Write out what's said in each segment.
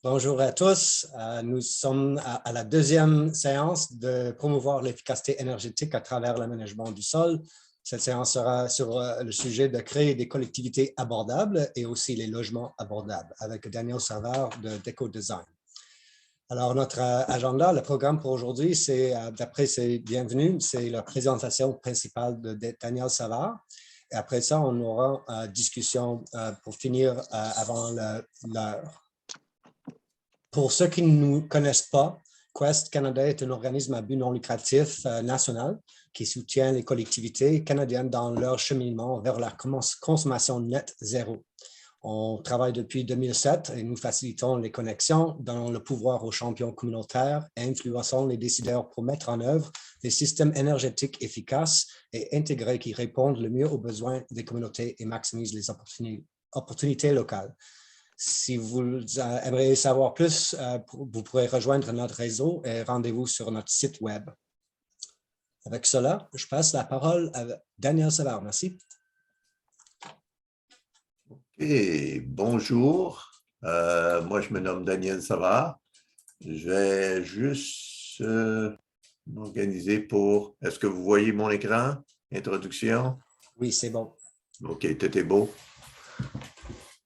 Bonjour à tous. Nous sommes à la deuxième séance de promouvoir l'efficacité énergétique à travers l'aménagement du sol. Cette séance sera sur le sujet de créer des collectivités abordables et aussi les logements abordables avec Daniel Savard de Deco Design. Alors, notre agenda, le programme pour aujourd'hui, c'est, d'après ses bienvenus, c'est la présentation principale de Daniel Savard. Et après ça, on aura une discussion pour finir avant l'heure. Pour ceux qui ne nous connaissent pas, Quest Canada est un organisme à but non lucratif national qui soutient les collectivités canadiennes dans leur cheminement vers la consommation nette zéro. On travaille depuis 2007 et nous facilitons les connexions, donnons le pouvoir aux champions communautaires et influençons les décideurs pour mettre en œuvre des systèmes énergétiques efficaces et intégrés qui répondent le mieux aux besoins des communautés et maximisent les opportunités locales. Si vous aimeriez savoir plus, vous pourrez rejoindre notre réseau et rendez-vous sur notre site web. Avec cela, je passe la parole à Daniel Savard. Merci. Et bonjour, moi je me nomme Daniel Savard. Je vais juste m'organiser pour... Est-ce que vous voyez mon écran? Introduction? Oui, c'est bon. OK, tout est beau.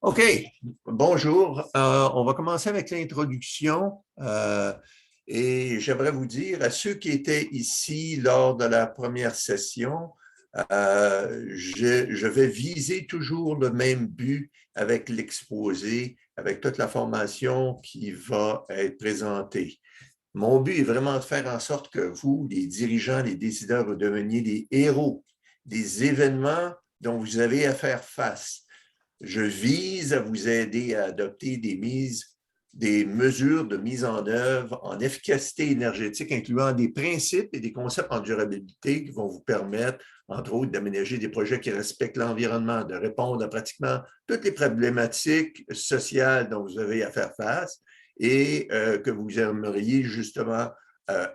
OK, bonjour. On va commencer avec l'introduction et j'aimerais vous dire à ceux qui étaient ici lors de la première session, je vais viser toujours le même but avec l'exposé, avec toute la formation qui va être présentée. Mon but est vraiment de faire en sorte que vous, les dirigeants, les décideurs, vous deveniez des héros des événements dont vous avez à faire face. Je vise à vous aider à adopter des mesures de mise en œuvre en efficacité énergétique, incluant des principes et des concepts en durabilité qui vont vous permettre, entre autres, d'aménager des projets qui respectent l'environnement, de répondre à pratiquement toutes les problématiques sociales dont vous avez à faire face et que vous aimeriez justement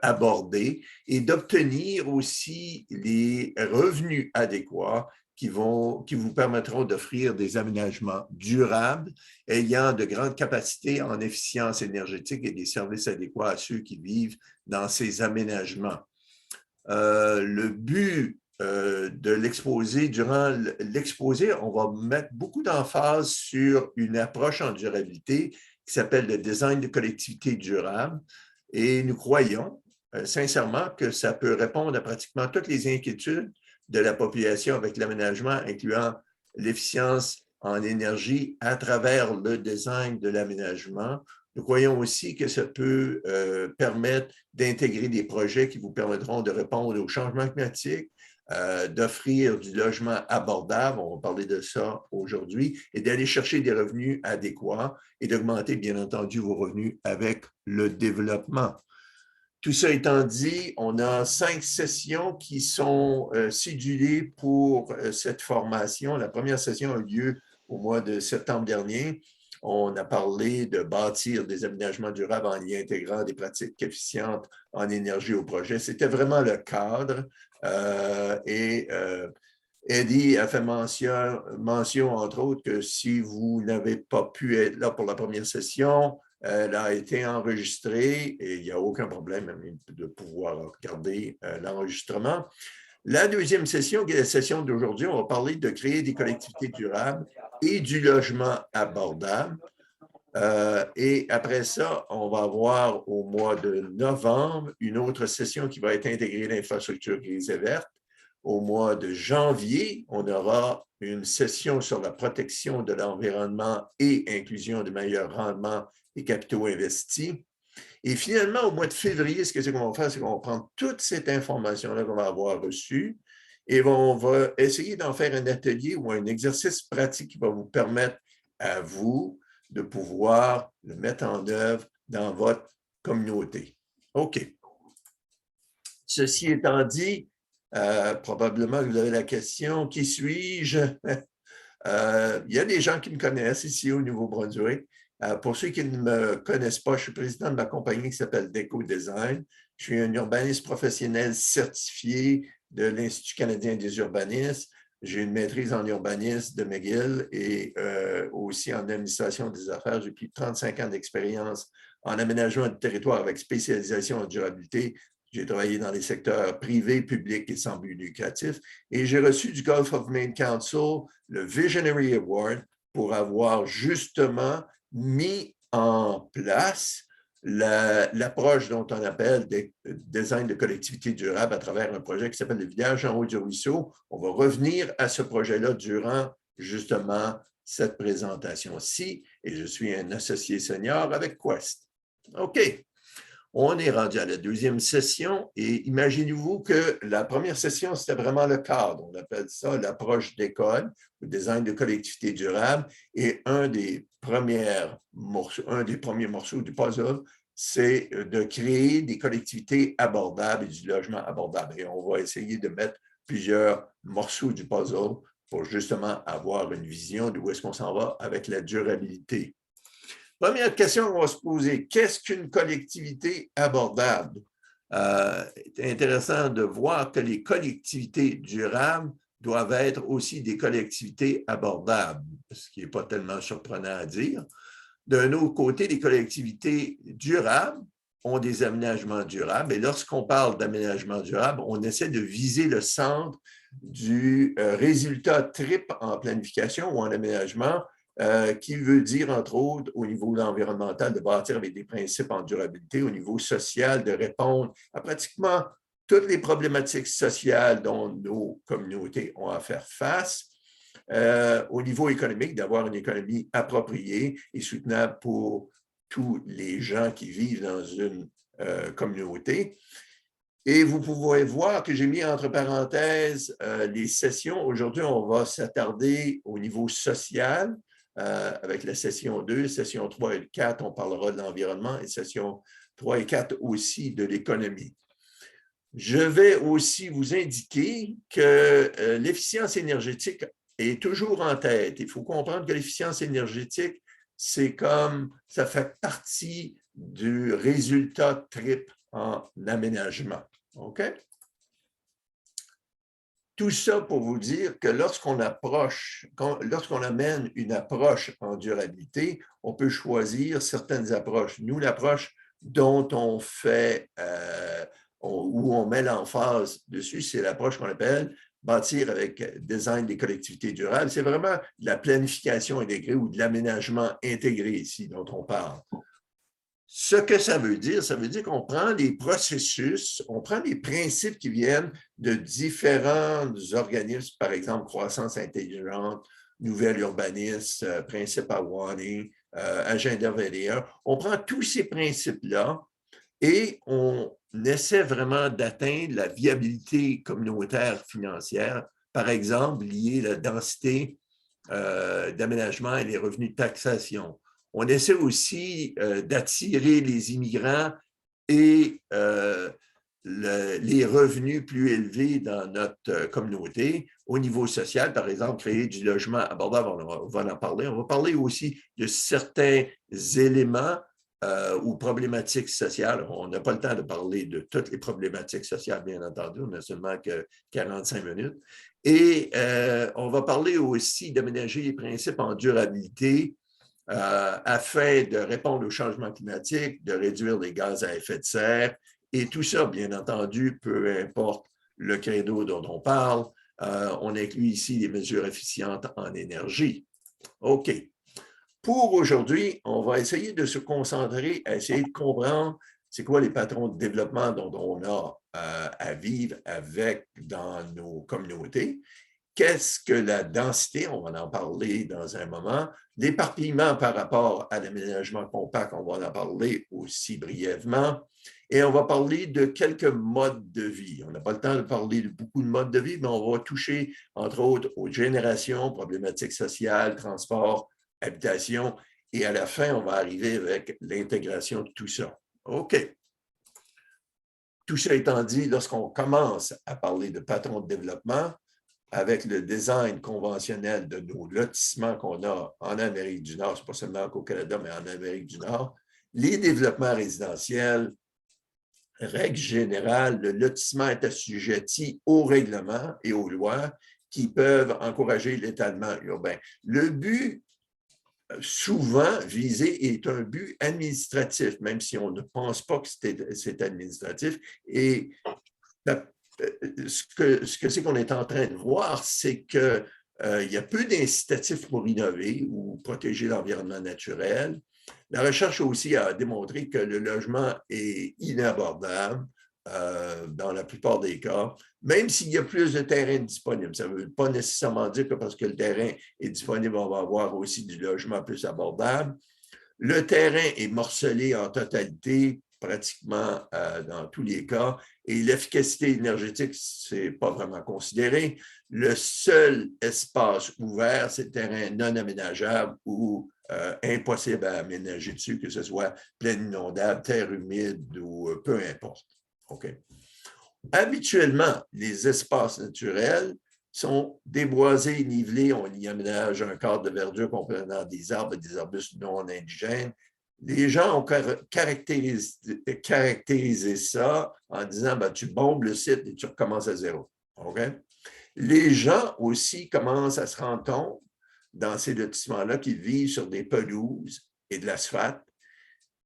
aborder et d'obtenir aussi les revenus adéquats qui vous permettront d'offrir des aménagements durables, ayant de grandes capacités en efficience énergétique et des services adéquats à ceux qui vivent dans ces aménagements. Le but de l'exposé, durant l'exposé, on va mettre beaucoup d'emphase sur une approche en durabilité qui s'appelle le design de collectivités durables. Et nous croyons sincèrement que ça peut répondre à pratiquement toutes les inquiétudes de la population avec l'aménagement, incluant l'efficience en énergie à travers le design de l'aménagement. Nous croyons aussi que ça peut permettre d'intégrer des projets qui vous permettront de répondre au changement climatique, d'offrir du logement abordable, on va parler de ça aujourd'hui, et d'aller chercher des revenus adéquats et d'augmenter, bien entendu, vos revenus avec le développement. Tout ça étant dit, on a 5 sessions qui sont cédulées pour cette formation. La première session a eu lieu au mois de septembre dernier. On a parlé de bâtir des aménagements durables en y intégrant des pratiques efficientes en énergie au projet. C'était vraiment le cadre. Eddie a fait mention, entre autres, que si vous n'avez pas pu être là pour la première session, elle a été enregistrée et il n'y a aucun problème de pouvoir regarder l'enregistrement. La deuxième session, qui est la session d'aujourd'hui, on va parler de créer des collectivités durables et du logement abordable. Et après ça, on va avoir au mois de novembre une autre session qui va être intégrée à l'infrastructure grise et verte. Au mois de janvier, on aura une session sur la protection de l'environnement et inclusion de meilleurs rendements et capitaux investis. Et finalement, au mois de février, ce qu'on va faire, c'est qu'on va prendre toute cette information-là qu'on va avoir reçue et on va essayer d'en faire un atelier ou un exercice pratique qui va vous permettre à vous de pouvoir le mettre en œuvre dans votre communauté. OK. Ceci étant dit, probablement que vous avez la question, qui suis-je? Il y a des gens qui me connaissent ici au Nouveau-Brunswick. Pour ceux qui ne me connaissent pas, je suis président de ma compagnie qui s'appelle Deco Design. Je suis un urbaniste professionnel certifié de l'Institut canadien des urbanistes. J'ai une maîtrise en urbanisme de McGill et aussi en administration des affaires. J'ai plus de 35 ans d'expérience en aménagement du territoire avec spécialisation en durabilité. J'ai travaillé dans les secteurs privés, publics et sans but lucratif. Et j'ai reçu du Gulf of Maine Council le Visionary Award pour avoir justement mis en place l'approche dont on appelle des design de collectivité durable à travers un projet qui s'appelle le village en haut du ruisseau. On va revenir à ce projet-là durant justement cette présentation-ci et je suis un associé senior avec Quest. OK. On est rendu à la deuxième session et imaginez-vous que la première session, c'était vraiment le cadre. On appelle ça l'approche d'école, le design de collectivité durable. Et un des premiers morceaux du puzzle, c'est de créer des collectivités abordables et du logement abordable. Et on va essayer de mettre plusieurs morceaux du puzzle pour justement avoir une vision de où est-ce qu'on s'en va avec la durabilité. Première question qu'on va se poser, qu'est-ce qu'une collectivité abordable? C'est intéressant de voir que les collectivités durables doivent être aussi des collectivités abordables, ce qui n'est pas tellement surprenant à dire. D'un autre côté, les collectivités durables ont des aménagements durables. Et lorsqu'on parle d'aménagement durable, on essaie de viser le centre du résultat TRIP en planification ou en aménagement, qui veut dire, entre autres, au niveau environnemental, de bâtir avec des principes en durabilité, au niveau social, de répondre à pratiquement toutes les problématiques sociales dont nos communautés ont à faire face. Au niveau économique, d'avoir une économie appropriée et soutenable pour tous les gens qui vivent dans une communauté. Et vous pouvez voir que j'ai mis entre parenthèses les sessions. Aujourd'hui, on va s'attarder au niveau social avec la session 2, session 3 et 4, on parlera de l'environnement et session 3 et 4 aussi de l'économie. Je vais aussi vous indiquer que l'efficience énergétique est toujours en tête. Il faut comprendre que l'efficience énergétique, c'est comme, ça fait partie du résultat TRIP en aménagement. OK? Tout ça pour vous dire que lorsqu'on amène une approche en durabilité, on peut choisir certaines approches. Nous, l'approche dont on fait, où on met l'emphase dessus, c'est l'approche qu'on appelle bâtir avec design des collectivités durables. C'est vraiment de la planification intégrée ou de l'aménagement intégré ici dont on parle. Ce que ça veut dire qu'on prend des processus, on prend des principes qui viennent de différents organismes, par exemple, croissance intelligente, nouvel urbanisme, principe Awani, agenda VDA. On prend tous ces principes-là et on essaie vraiment d'atteindre la viabilité communautaire financière, par exemple, liée à la densité d'aménagement et les revenus de taxation. On essaie aussi d'attirer les immigrants et les revenus plus élevés dans notre communauté. Au niveau social, par exemple, créer du logement abordable, on va en parler. On va parler aussi de certains éléments ou problématiques sociales. On n'a pas le temps de parler de toutes les problématiques sociales, bien entendu. On n'a seulement que 45 minutes. Et on va parler aussi d'aménager les principes en durabilité, afin de répondre au changement climatique, de réduire les gaz à effet de serre. Et tout ça, bien entendu, peu importe le credo dont on parle, on inclut ici les mesures efficientes en énergie. OK. Pour aujourd'hui, on va essayer de se concentrer à essayer de comprendre c'est quoi les patrons de développement dont on a à vivre avec dans nos communautés. Qu'est-ce que la densité? On va en parler dans un moment. L'éparpillement par rapport à l'aménagement compact, on va en parler aussi brièvement. Et on va parler de quelques modes de vie. On n'a pas le temps de parler de beaucoup de modes de vie, mais on va toucher, entre autres, aux générations, problématiques sociales, transport, habitation. Et à la fin, on va arriver avec l'intégration de tout ça. OK. Tout ça étant dit, lorsqu'on commence à parler de patrons de développement, avec le design conventionnel de nos lotissements qu'on a en Amérique du Nord, ce n'est pas seulement qu'au Canada, mais en Amérique du Nord, les développements résidentiels, règle générale, le lotissement est assujetti aux règlements et aux lois qui peuvent encourager l'étalement urbain. Le but souvent visé est un but administratif, même si on ne pense pas que c'est administratif. Et ce que c'est qu'on est en train de voir, c'est qu'il y a peu d'incitatifs pour innover ou protéger l'environnement naturel. La recherche aussi a démontré que le logement est inabordable dans la plupart des cas, même s'il y a plus de terrain disponible. Ça ne veut pas nécessairement dire que parce que le terrain est disponible, on va avoir aussi du logement plus abordable. Le terrain est morcelé en totalité, pratiquement dans tous les cas, et l'efficacité énergétique, ce n'est pas vraiment considéré. Le seul espace ouvert, c'est le terrain non aménageable ou impossible à aménager dessus, que ce soit plaine inondable, terre humide ou peu importe. Okay. Habituellement, les espaces naturels sont déboisés, nivelés, on y aménage un cadre de verdure comprenant des arbres et des arbustes non indigènes. Les gens ont caractérisé ça en disant ben, tu bombes le site et tu recommences à zéro. Okay? Les gens aussi commencent à se rendre compte dans ces lotissements-là qu'ils vivent sur des pelouses et de l'asphalte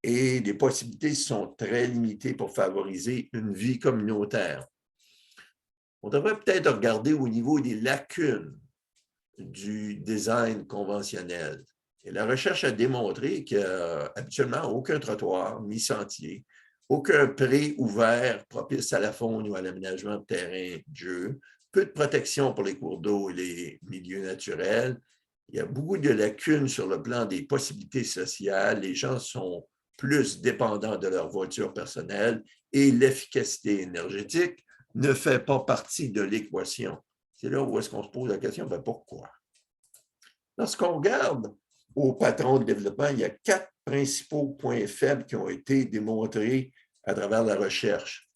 et les possibilités sont très limitées pour favoriser une vie communautaire. On devrait peut-être regarder au niveau des lacunes du design conventionnel. Et la recherche a démontré qu'habituellement, aucun trottoir ni sentier, aucun pré ouvert propice à la faune ou à l'aménagement de terrain de jeu, peu de protection pour les cours d'eau et les milieux naturels. Il y a beaucoup de lacunes sur le plan des possibilités sociales. Les gens sont plus dépendants de leur voiture personnelle et l'efficacité énergétique ne fait pas partie de l'équation. C'est là où est-ce qu'on se pose la question, ben pourquoi? Lorsqu'on regarde au patron de développement, il y a 4 principaux points faibles qui ont été démontrés à travers la recherche.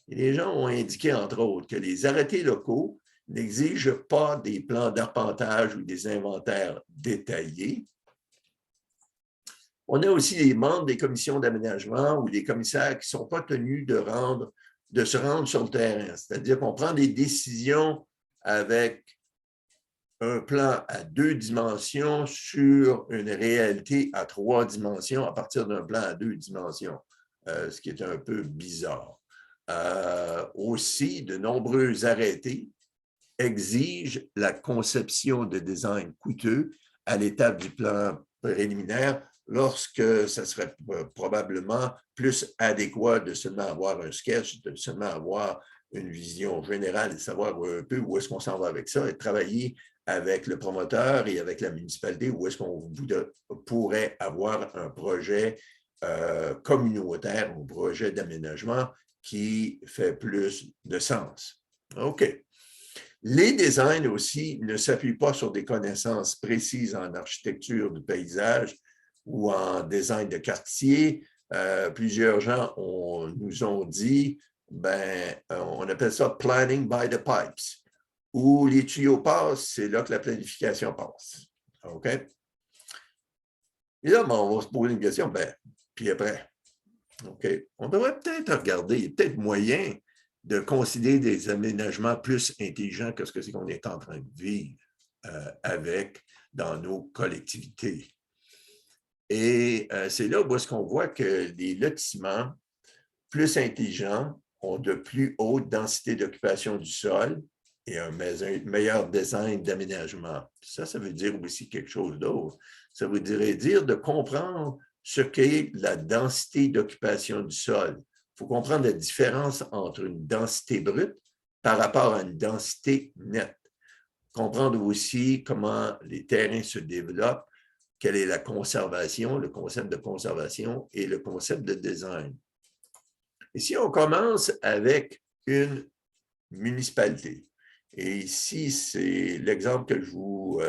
Et les gens ont indiqué, entre autres, que les arrêtés locaux n'exigent pas des plans d'arpentage ou des inventaires détaillés. On a aussi les membres des commissions d'aménagement ou les commissaires qui ne sont pas tenus de se rendre sur le terrain. C'est-à-dire qu'on prend des décisions avec un plan à 2 dimensions sur une réalité à 3 dimensions à partir d'un plan à 2 dimensions, ce qui est un peu bizarre. Aussi, de nombreux arrêtés exigent la conception de design coûteux à l'étape du plan préliminaire lorsque ça serait probablement plus adéquat de seulement avoir un sketch, de seulement avoir une vision générale et savoir un peu où est-ce qu'on s'en va avec ça et travailler avec le promoteur et avec la municipalité où est-ce qu'on pourrait avoir un projet communautaire, un projet d'aménagement qui fait plus de sens. OK. Les designs aussi ne s'appuient pas sur des connaissances précises en architecture du paysage ou en design de quartier. Plusieurs gens nous ont dit, on appelle ça « planning by the pipes ». Où les tuyaux passent, c'est là que la planification passe. OK? Et là, on va se poser une question, puis après, OK? On devrait peut-être regarder, il y a peut-être moyen de considérer des aménagements plus intelligents que ce que c'est qu'on est en train de vivre avec dans nos collectivités. Et c'est là où est-ce qu'on voit que les lotissements plus intelligents ont de plus hautes densités d'occupation du sol et un meilleur design d'aménagement. Ça veut dire aussi quelque chose d'autre. Ça veut dire de comprendre ce qu'est la densité d'occupation du sol. Il faut comprendre la différence entre une densité brute par rapport à une densité nette. Comprendre aussi comment les terrains se développent, quelle est la conservation, le concept de conservation et le concept de design. Et si on commence avec une municipalité, et ici, c'est l'exemple que je vous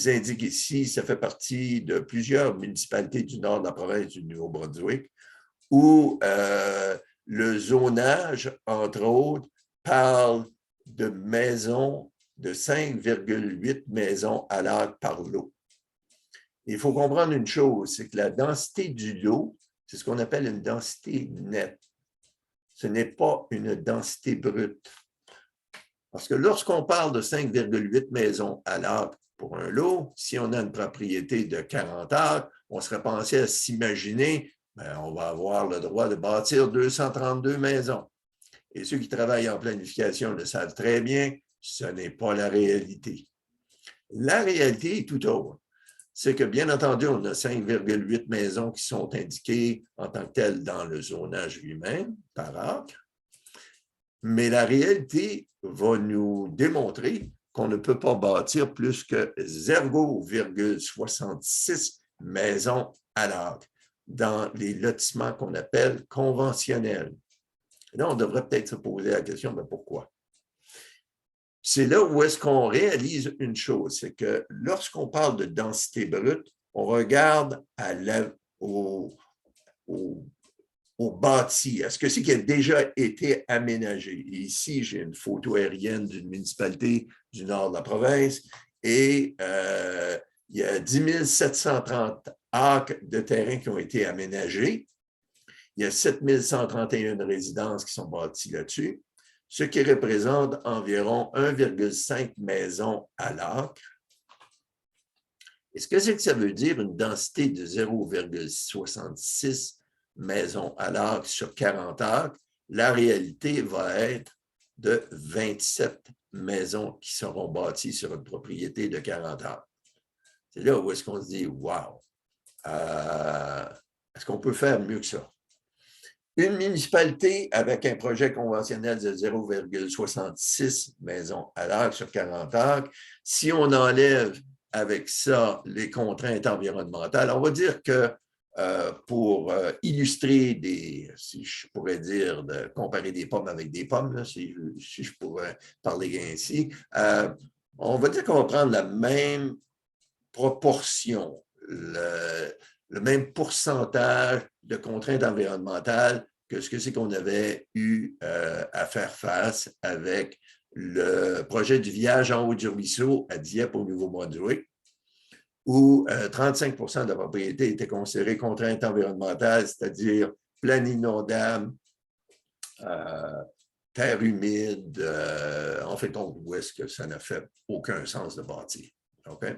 indique ici, ça fait partie de plusieurs municipalités du nord de la province du Nouveau-Brunswick, où le zonage, entre autres, parle de maisons, de 5,8 maisons à l'arc par lot. Il faut comprendre une chose, c'est que la densité du lot, c'est ce qu'on appelle une densité nette. Ce n'est pas une densité brute. Parce que lorsqu'on parle de 5,8 maisons à l'acre pour un lot, si on a une propriété de 40 acres, on serait pensé à s'imaginer, on va avoir le droit de bâtir 232 maisons. Et ceux qui travaillent en planification le savent très bien, ce n'est pas la réalité. La réalité est tout autre. C'est que, bien entendu, on a 5,8 maisons qui sont indiquées en tant que telles dans le zonage lui-même, par acre. Mais la réalité va nous démontrer qu'on ne peut pas bâtir plus que 0,66 maisons à l'acre dans les lotissements qu'on appelle conventionnels. Là, on devrait peut-être se poser la question, mais pourquoi? C'est là où est-ce qu'on réalise une chose, c'est que lorsqu'on parle de densité brute, on regarde au bâti. Est-ce que c'est qui a déjà été aménagé? Et ici, j'ai une photo aérienne d'une municipalité du nord de la province et il y a 10 730 acres de terrain qui ont été aménagés. Il y a 7 131 résidences qui sont bâties là-dessus, ce qui représente environ 1,5 maisons à l'acre. Et ce que c'est que ça veut dire une densité de 0,66 maisons à l'acre sur 40 acres? La réalité va être de 27 maisons qui seront bâties sur une propriété de 40 acres. C'est là où est-ce qu'on se dit, wow, est-ce qu'on peut faire mieux que ça? Une municipalité avec un projet conventionnel de 0,66 maisons à l'acre sur 40 acres, si on enlève avec ça les contraintes environnementales, on va dire que pour illustrer si je pourrais dire, de comparer des pommes avec des pommes, là, si je pourrais parler ainsi, on va dire qu'on va prendre la même proportion, le même pourcentage de contraintes environnementales que ce que c'est qu'on avait eu à faire face avec le projet du village en haut du ruisseau à Dieppe au Nouveau-Brunswick, où 35 de la propriété était considérée contrainte environnementale, c'est-à-dire plaine inondable, terre humide, en fait, où est-ce que ça n'a fait aucun sens de bâtir. Okay?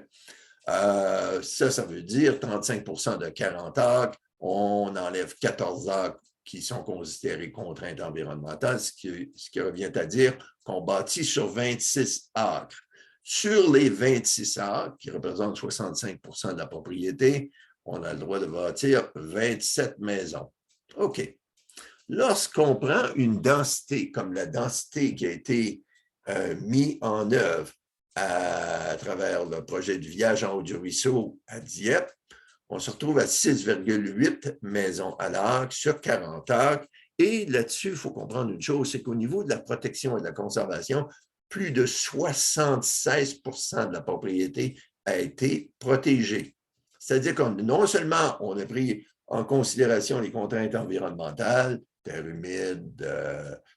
Ça veut dire 35 de 40 acres, on enlève 14 acres qui sont considérés contraintes environnementales, ce qui revient à dire qu'on bâtit sur 26 acres. Sur les 26 acres, qui représentent 65 de la propriété, on a le droit de bâtir 27 maisons. OK. Lorsqu'on prend une densité comme la densité qui a été mise en œuvre à travers le projet du village en haut du ruisseau à Dieppe, on se retrouve à 6,8 maisons à l'acre sur 40 acres. Et là-dessus, il faut comprendre une chose, c'est qu'au niveau de la protection et de la conservation, plus de 76 de la propriété a été protégée. C'est-à-dire que non seulement on a pris en considération les contraintes environnementales, terre humide,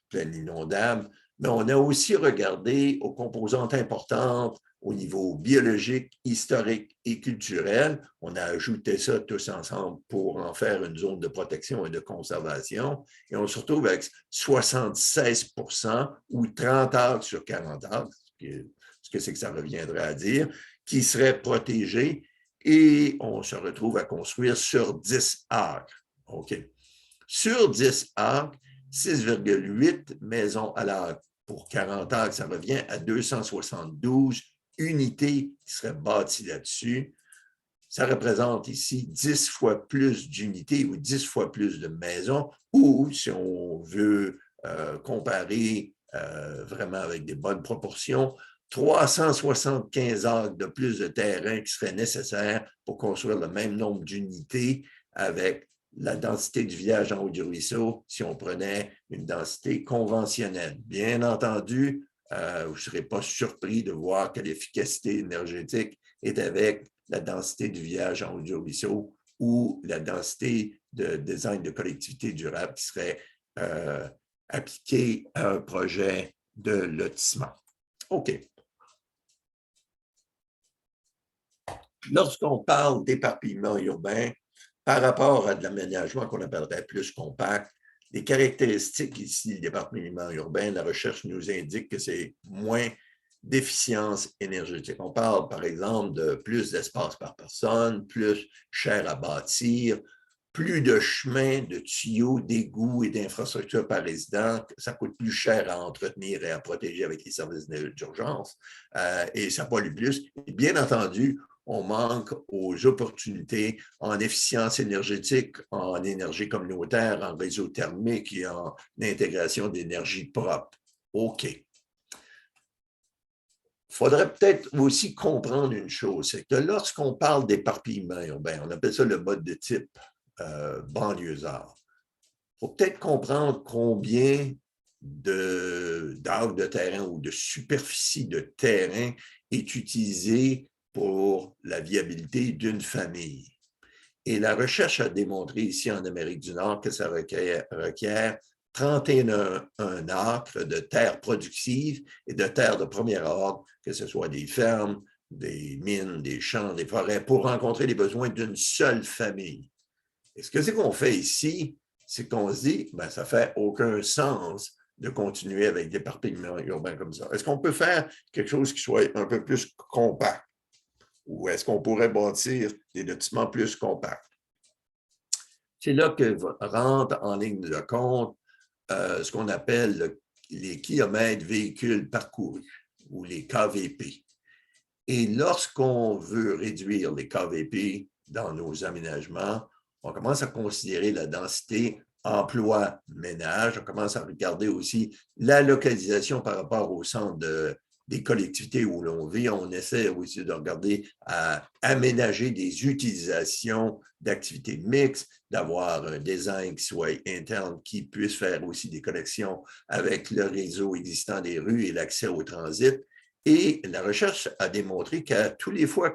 plaine inondable, mais on a aussi regardé aux composantes importantes au niveau biologique, historique et culturel. On a ajouté ça tous ensemble pour en faire une zone de protection et de conservation. Et on se retrouve avec 76 ou 30 acres sur 40 acres, ce que c'est que ça reviendrait à dire, qui seraient protégés et on se retrouve à construire sur 10 acres. OK. Sur 10 acres, 6,8 maisons à l'acre pour 40 acres, ça revient à 272 unités qui seraient bâties là-dessus. Ça représente ici 10 fois plus d'unités ou 10 fois plus de maisons, ou si on veut comparer vraiment avec des bonnes proportions, 375 acres de plus de terrain qui seraient nécessaires pour construire le même nombre d'unités avec la densité du village en haut du ruisseau si on prenait une densité conventionnelle. Bien entendu, vous ne serez pas surpris de voir que l'efficacité énergétique est avec la densité du village en haut du ruisseau ou la densité de design de collectivité durable qui serait appliquée à un projet de lotissement. OK. Lorsqu'on parle d'éparpillement urbain, par rapport à de l'aménagement qu'on appellerait plus compact, Les caractéristiques ici, le département urbain, la recherche nous indique que c'est moins d'efficience énergétique. On parle, par exemple, de plus d'espace par personne, plus cher à bâtir, plus de chemins, de tuyaux, d'égouts et d'infrastructures par résident. Ça coûte plus cher à entretenir et à protéger avec les services d'urgence et ça pollue plus. Et bien entendu, on manque aux opportunités en efficience énergétique, en énergie communautaire, en réseau thermique et en intégration d'énergie propre. OK. Il faudrait peut-être aussi comprendre une chose, c'est que lorsqu'on parle d'éparpillement urbain, on appelle ça le mode de type banlieusard. Il faut peut-être comprendre combien d'arcs de terrain ou de superficie de terrain est utilisée pour la viabilité d'une famille. Et la recherche a démontré ici en Amérique du Nord que ça requiert 31 acres de terres productives et de terres de premier ordre, que ce soit des fermes, des mines, des champs, des forêts, pour rencontrer les besoins d'une seule famille. Et ce que c'est qu'on fait ici, c'est qu'on se dit, ben, ça ne fait aucun sens de continuer avec des éparpillements urbains comme ça. Est-ce qu'on peut faire quelque chose qui soit un peu plus compact? Ou est-ce qu'on pourrait bâtir des lotissements plus compacts? C'est là que rentre en ligne de compte ce qu'on appelle les kilomètres véhicules parcourus ou les KVP. Et lorsqu'on veut réduire les KVP dans nos aménagements, on commence à considérer la densité emploi-ménage, on commence à regarder aussi la localisation par rapport au centre des collectivités où l'on vit. On essaie aussi de regarder à aménager des utilisations d'activités mixtes, d'avoir un design qui soit interne, qui puisse faire aussi des connexions avec le réseau existant des rues et l'accès au transit. Et la recherche a démontré qu'à toutes les fois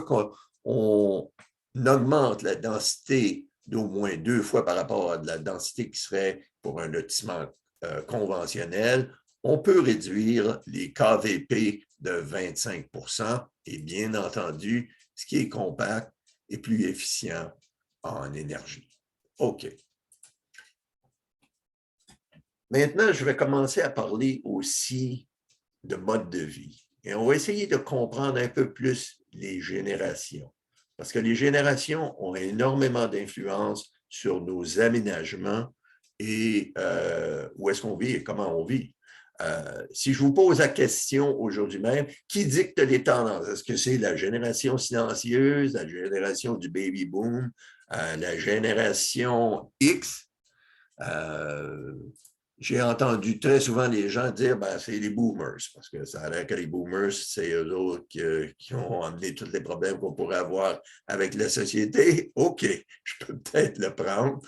qu'on augmente la densité d'au moins 2 fois par rapport à la densité qui serait pour un lotissement conventionnel, on peut réduire les KVP de 25 % et bien entendu, ce qui est compact est plus efficient en énergie. OK. Maintenant, je vais commencer à parler aussi de mode de vie. Et on va essayer de comprendre un peu plus les générations. Parce que les générations ont énormément d'influence sur nos aménagements et où est-ce qu'on vit et comment on vit. Si je vous pose la question aujourd'hui même, qui dicte les tendances? Est-ce que c'est la génération silencieuse, la génération du baby boom, la génération X? J'ai entendu très souvent les gens dire ben, c'est les boomers, parce que ça a l'air que les boomers, c'est eux autres qui ont amené tous les problèmes qu'on pourrait avoir avec la société. OK, je peux peut-être le prendre.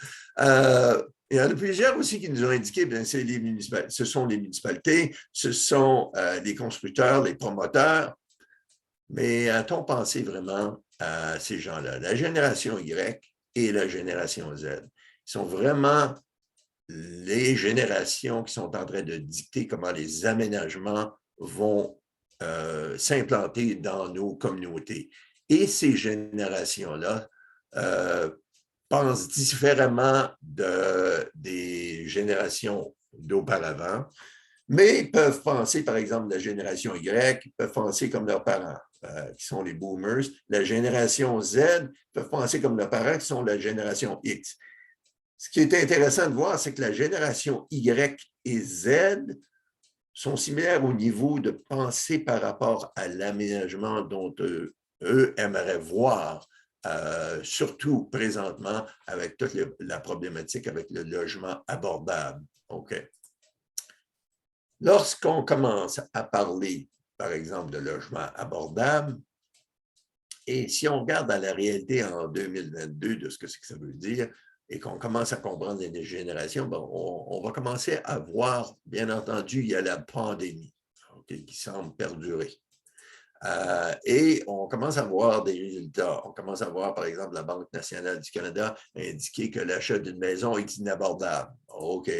Il y en a plusieurs aussi qui nous ont indiqué que ce sont les municipalités, ce sont les constructeurs, les promoteurs. Mais a-t-on pensé vraiment à ces gens-là? La génération Y et la génération Z sont vraiment les générations qui sont en train de dicter comment les aménagements vont s'implanter dans nos communautés. Et ces générations-là pensent différemment des générations d'auparavant, mais peuvent penser, par exemple, la génération Y, peuvent penser comme leurs parents, qui sont les boomers. La génération Z peuvent penser comme leurs parents, qui sont la génération X. Ce qui est intéressant de voir, c'est que la génération Y et Z sont similaires au niveau de pensée par rapport à l'aménagement dont eux aimeraient voir, surtout présentement avec toute la problématique avec le logement abordable. OK. Lorsqu'on commence à parler, par exemple, de logement abordable, et si on regarde dans la réalité en 2022 de ce que ça veut dire, et qu'on commence à comprendre les générations, bon, on va commencer à voir, bien entendu, il y a la pandémie qui semble perdurer. Et on commence à voir des résultats. On commence à voir, par exemple, la Banque nationale du Canada indiquer que l'achat d'une maison est inabordable. OK.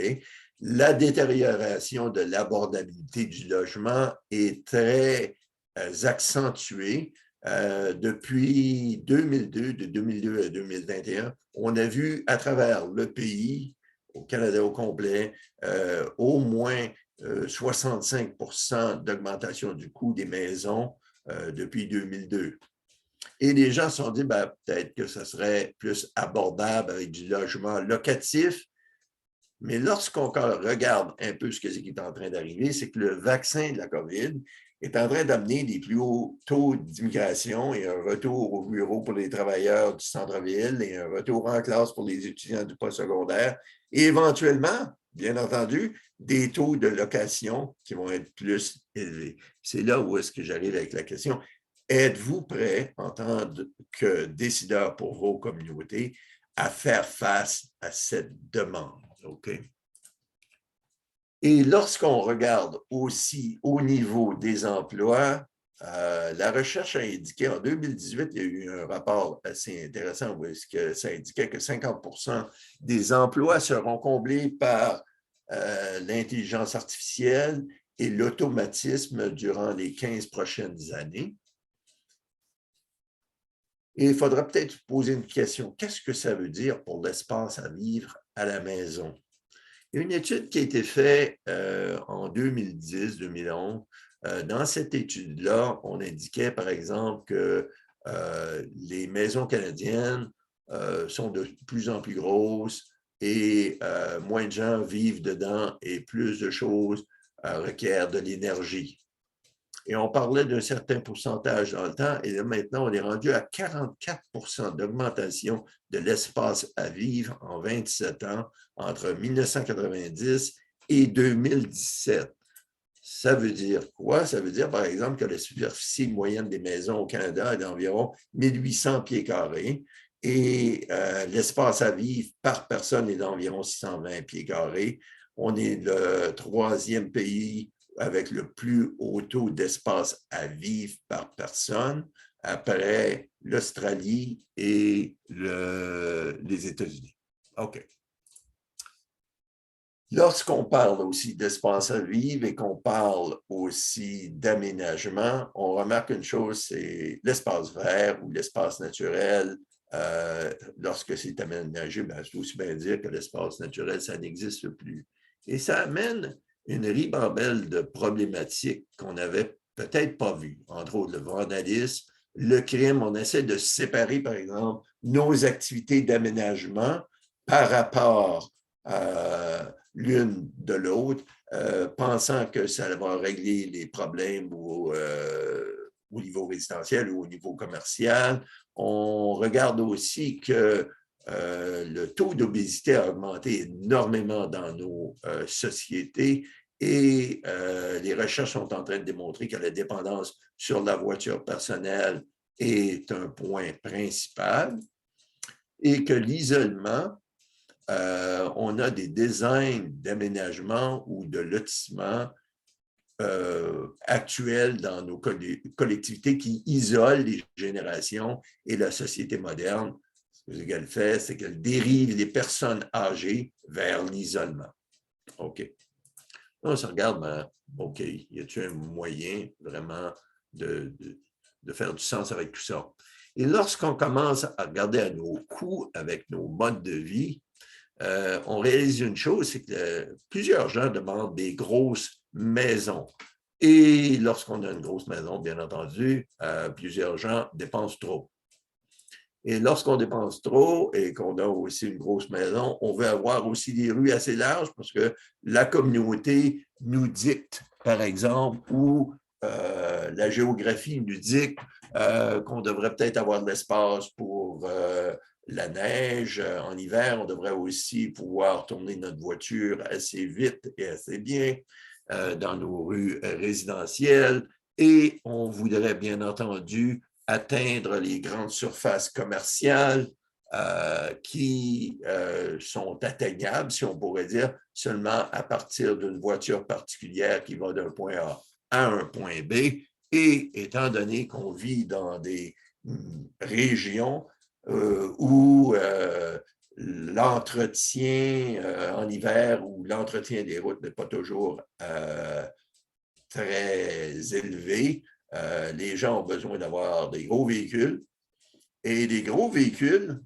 La détérioration de l'abordabilité du logement est très accentuée. Depuis 2002, de 2002 à 2021, on a vu à travers le pays au Canada au complet, au moins 65% d'augmentation du coût des maisons depuis 2002. Et les gens se sont dit, ben, peut-être que ce serait plus abordable avec du logement locatif. Mais lorsqu'on regarde un peu ce qui est en train d'arriver, c'est que le vaccin de la COVID est en train d'amener des plus hauts taux d'immigration et un retour au bureau pour les travailleurs du centre-ville et un retour en classe pour les étudiants du postsecondaire et éventuellement, bien entendu, des taux de location qui vont être plus élevés. C'est là où est-ce que j'arrive avec la question. Êtes-vous prêt, en tant que décideur pour vos communautés, à faire face à cette demande? OK? Et lorsqu'on regarde aussi au niveau des emplois, la recherche a indiqué en 2018, il y a eu un rapport assez intéressant où ça indiquait que 50% des emplois seront comblés par l'intelligence artificielle et l'automatisme durant les 15 prochaines années. Et il faudra peut-être poser une question. Qu'est-ce que ça veut dire pour l'espace à vivre à la maison? Il y a une étude qui a été faite en 2010-2011. Dans cette étude-là, on indiquait, par exemple, que les maisons canadiennes sont de plus en plus grosses et moins de gens vivent dedans et plus de choses requièrent de l'énergie. Et on parlait d'un certain pourcentage dans le temps, et là, maintenant, on est rendu à 44% d'augmentation de l'espace à vivre en 27 ans entre 1990 et 2017. Ça veut dire quoi? Ça veut dire, par exemple, que la superficie moyenne des maisons au Canada est d'environ 1800 pieds carrés et l'espace à vivre par personne est d'environ 620 pieds carrés. On est le troisième pays avec le plus haut taux d'espace à vivre par personne après l'Australie et les États-Unis. OK. Lorsqu'on parle aussi d'espace à vivre et qu'on parle aussi d'aménagement, on remarque une chose, c'est l'espace vert ou l'espace naturel. Lorsque c'est aménagé, ben, c'est aussi bien dire que l'espace naturel, ça n'existe plus. Et ça amène une ribambelle de problématiques qu'on n'avait peut-être pas vues, entre autres le vandalisme, le crime. On essaie de séparer, par exemple, nos activités d'aménagement par rapport à l'une de l'autre, pensant que ça va régler les problèmes au niveau résidentiel ou au niveau commercial. On regarde aussi que le taux d'obésité a augmenté énormément dans nos sociétés et les recherches sont en train de démontrer que la dépendance sur la voiture personnelle est un point principal et que l'isolement, on a des designs d'aménagement ou de lotissement actuels dans nos collectivités qui isolent les générations et la société moderne. Ce qu'elle fait, c'est qu'elle dérive les personnes âgées vers l'isolement. OK. On se regarde, ben, OK, y a-t-il un moyen vraiment de faire du sens avec tout ça? Et lorsqu'on commence à regarder à nos coûts avec nos modes de vie, on réalise une chose, c'est que plusieurs gens demandent des grosses maisons. Et lorsqu'on a une grosse maison, bien entendu, plusieurs gens dépensent trop. Et lorsqu'on dépense trop et qu'on a aussi une grosse maison, on veut avoir aussi des rues assez larges parce que la communauté nous dicte, par exemple, ou la géographie nous dicte qu'on devrait peut-être avoir de l'espace pour la neige. En hiver, on devrait aussi pouvoir tourner notre voiture assez vite et assez bien dans nos rues résidentielles. Et on voudrait bien entendu atteindre les grandes surfaces commerciales qui sont atteignables, si on pourrait dire, seulement à partir d'une voiture particulière qui va d'un point A à un point B. Et étant donné qu'on vit dans des régions où l'entretien en hiver ou l'entretien des routes n'est pas toujours très élevé, les gens ont besoin d'avoir des gros véhicules. Et des gros véhicules,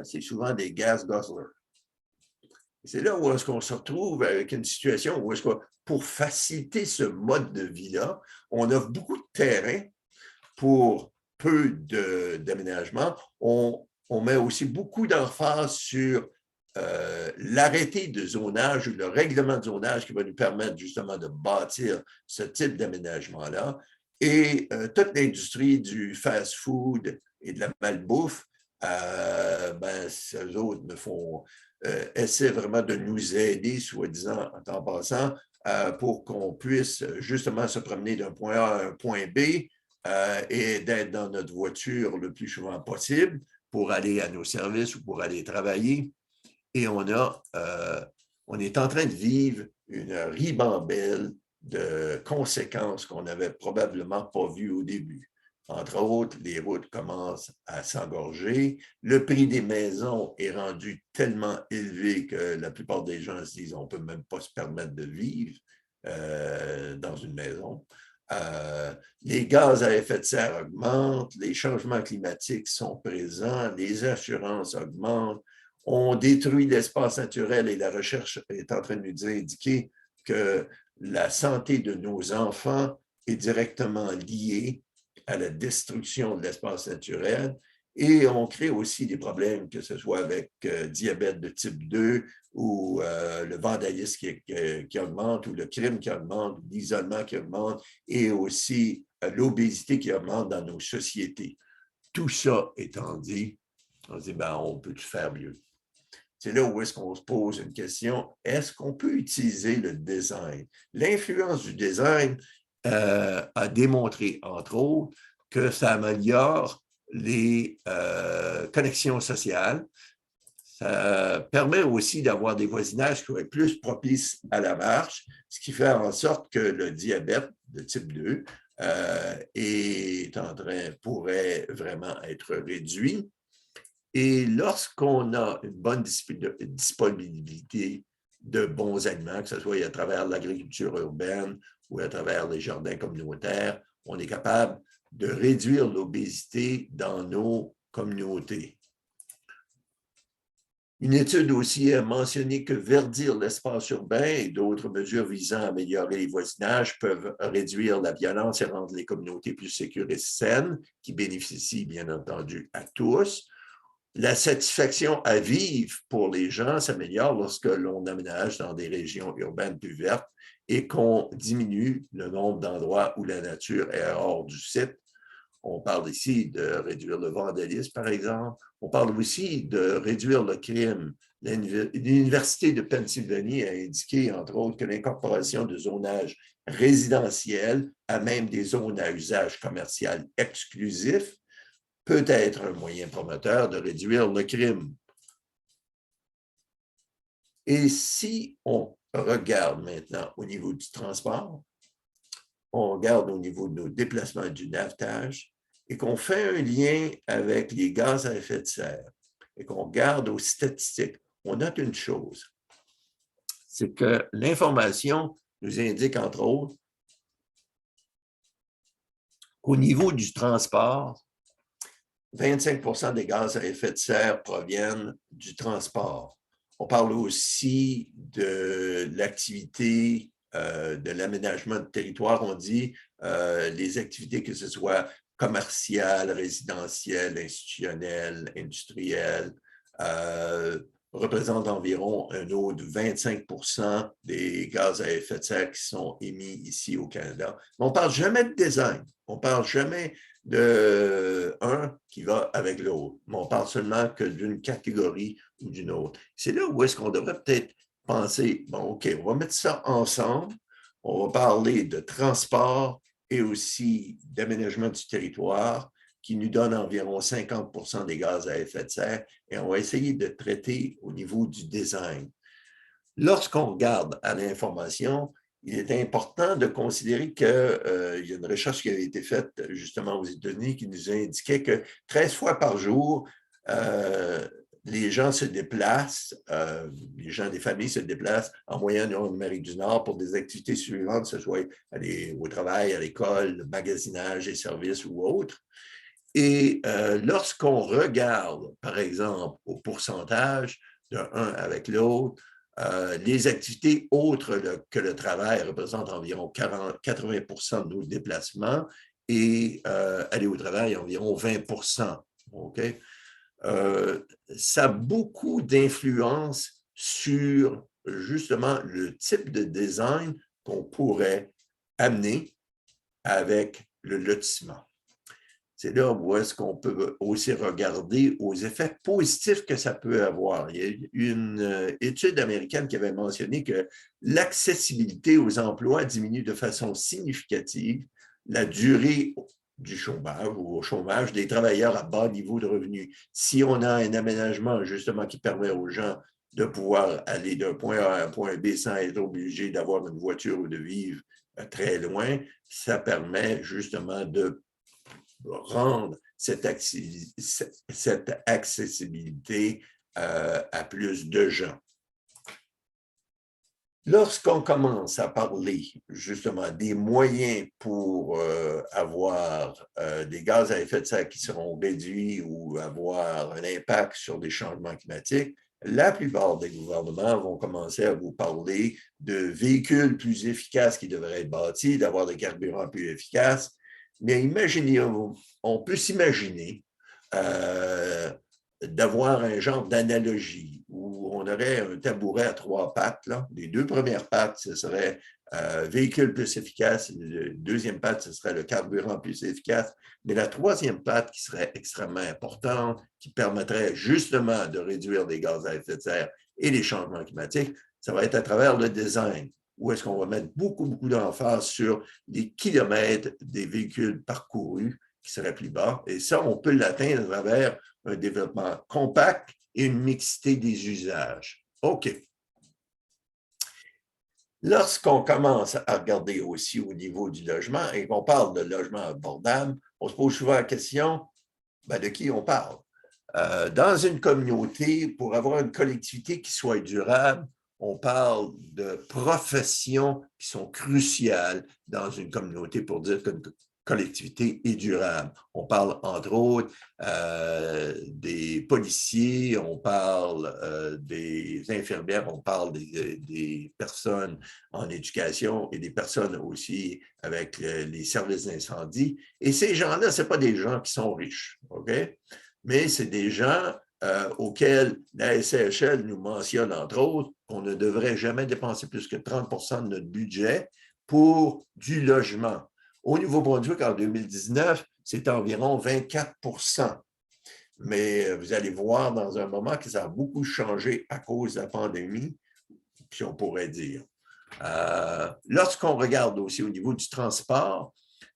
c'est souvent des gas guzzlers. C'est là où est-ce qu'on se retrouve avec une situation où est-ce que pour faciliter ce mode de vie-là, on offre beaucoup de terrain pour peu d'aménagement. On met aussi beaucoup d'emphase sur l'arrêté de zonage ou le règlement de zonage qui va nous permettre justement de bâtir ce type d'aménagement-là. Et toute l'industrie du fast-food et de la malbouffe, eux autres essaient vraiment de nous aider, soi-disant, en passant, pour qu'on puisse justement se promener d'un point A à un point B et d'être dans notre voiture le plus souvent possible pour aller à nos services ou pour aller travailler. Et on est en train de vivre une ribambelle de conséquences qu'on n'avait probablement pas vues au début. Entre autres, les routes commencent à s'engorger. Le prix des maisons est rendu tellement élevé que la plupart des gens se disent on ne peut même pas se permettre de vivre dans une maison. Les gaz à effet de serre augmentent, les changements climatiques sont présents, les assurances augmentent. On détruit l'espace naturel et la recherche est en train de nous indiquer que la santé de nos enfants est directement liée à la destruction de l'espace naturel et on crée aussi des problèmes, que ce soit avec diabète de type 2 ou le vandalisme qui augmente ou le crime qui augmente, l'isolement qui augmente et aussi l'obésité qui augmente dans nos sociétés. Tout ça étant dit, on se dit, on peut faire mieux. C'est là où est-ce qu'on se pose une question, est-ce qu'on peut utiliser le design? L'influence du design a démontré, entre autres, que ça améliore les connexions sociales. Ça permet aussi d'avoir des voisinages qui vont être plus propices à la marche, ce qui fait en sorte que le diabète de type 2 pourrait vraiment être réduit. Et lorsqu'on a une bonne disponibilité de bons aliments, que ce soit à travers l'agriculture urbaine ou à travers les jardins communautaires, on est capable de réduire l'obésité dans nos communautés. Une étude aussi a mentionné que verdir l'espace urbain et d'autres mesures visant à améliorer les voisinages peuvent réduire la violence et rendre les communautés plus sécures et saines, qui bénéficient bien entendu à tous. La satisfaction à vivre pour les gens s'améliore lorsque l'on aménage dans des régions urbaines plus vertes et qu'on diminue le nombre d'endroits où la nature est hors du site. On parle ici de réduire le vandalisme, par exemple. On parle aussi de réduire le crime. L'Université de Pennsylvanie a indiqué, entre autres, que l'incorporation de zonage résidentiel à même des zones à usage commercial exclusif peut être un moyen promoteur de réduire le crime. Et si on regarde maintenant au niveau du transport, on regarde au niveau de nos déplacements et du navetage, et qu'on fait un lien avec les gaz à effet de serre, et qu'on regarde aux statistiques, on note une chose, c'est que l'information nous indique, entre autres, qu'au niveau du transport, 25% des gaz à effet de serre proviennent du transport. On parle aussi de l'activité, de l'aménagement de territoire. On dit les activités, que ce soit commerciales, résidentielles, institutionnelles, industrielles, représentent environ un autre 25% des gaz à effet de serre qui sont émis ici au Canada. Mais on ne parle jamais de design. On ne parle jamais d'un qui va avec l'autre. Mais on parle seulement que d'une catégorie ou d'une autre. C'est là où est-ce qu'on devrait peut-être penser, OK, on va mettre ça ensemble, on va parler de transport et aussi d'aménagement du territoire qui nous donne environ 50% des gaz à effet de serre et on va essayer de traiter au niveau du design. Lorsqu'on regarde à l'information, il est important de considérer qu'il y a une recherche qui a été faite justement aux États-Unis qui nous indiquait que 13 fois par jour, les gens se déplacent, les gens des familles se déplacent en moyenne en Amérique du Nord pour des activités suivantes, que ce soit aller au travail, à l'école, le magasinage et services ou autres. Et lorsqu'on regarde, par exemple, au pourcentage de un avec l'autre, Les activités autres que le travail représentent environ 80% de nos déplacements et aller au travail environ 20%. Okay? Ça a beaucoup d'influence sur justement le type de design qu'on pourrait amener avec le lotissement. C'est là où est-ce qu'on peut aussi regarder aux effets positifs que ça peut avoir. Il y a une étude américaine qui avait mentionné que l'accessibilité aux emplois diminue de façon significative la durée du chômage ou au chômage des travailleurs à bas niveau de revenus. Si on a un aménagement justement qui permet aux gens de pouvoir aller d'un point A à un point B sans être obligé d'avoir une voiture ou de vivre très loin, ça permet justement de rendre cette accessibilité à plus de gens. Lorsqu'on commence à parler justement des moyens pour avoir des gaz à effet de serre qui seront réduits ou avoir un impact sur les changements climatiques, la plupart des gouvernements vont commencer à vous parler de véhicules plus efficaces qui devraient être bâtis, d'avoir des carburants plus efficaces. Mais imaginez, on peut s'imaginer d'avoir un genre d'analogie où on aurait un tabouret à 3 pattes. Là. Les 2 premières pattes, ce serait véhicule plus efficace. La deuxième patte, ce serait le carburant plus efficace. Mais la troisième patte, qui serait extrêmement importante, qui permettrait justement de réduire les gaz à effet de serre et les changements climatiques, ça va être à travers le design, où est-ce qu'on va mettre beaucoup d'emphase sur les kilomètres des véhicules parcourus qui seraient plus bas. Et ça, on peut l'atteindre à travers un développement compact et une mixité des usages. OK. Lorsqu'on commence à regarder aussi au niveau du logement et qu'on parle de logement abordable, on se pose souvent la question, de qui on parle? Dans une communauté, pour avoir une collectivité qui soit durable, on parle de professions qui sont cruciales dans une communauté pour dire qu'une collectivité est durable. On parle, entre autres, des policiers, on parle des infirmières, on parle des personnes en éducation et des personnes aussi avec les services d'incendie. Et ces gens-là, ce pas des gens qui sont riches, OK? Mais c'est des gens auxquels la SCHL nous mentionne, entre autres, qu'on ne devrait jamais dépenser plus que 30% de notre budget pour du logement. Au Nouveau-Brunswick, en 2019, c'est environ 24%. Mais vous allez voir dans un moment que ça a beaucoup changé à cause de la pandémie, puis on pourrait dire. Lorsqu'on regarde aussi au niveau du transport,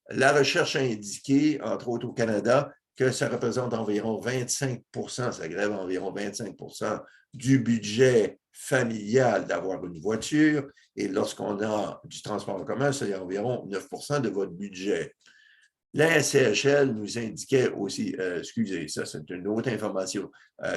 la recherche a indiqué, entre autres au Canada, que ça représente environ 25%, ça grève environ 25% du budget familial d'avoir une voiture. Et lorsqu'on a du transport en commun, c'est environ 9% de votre budget. La SCHL nous indiquait aussi, excusez, ça c'est une autre information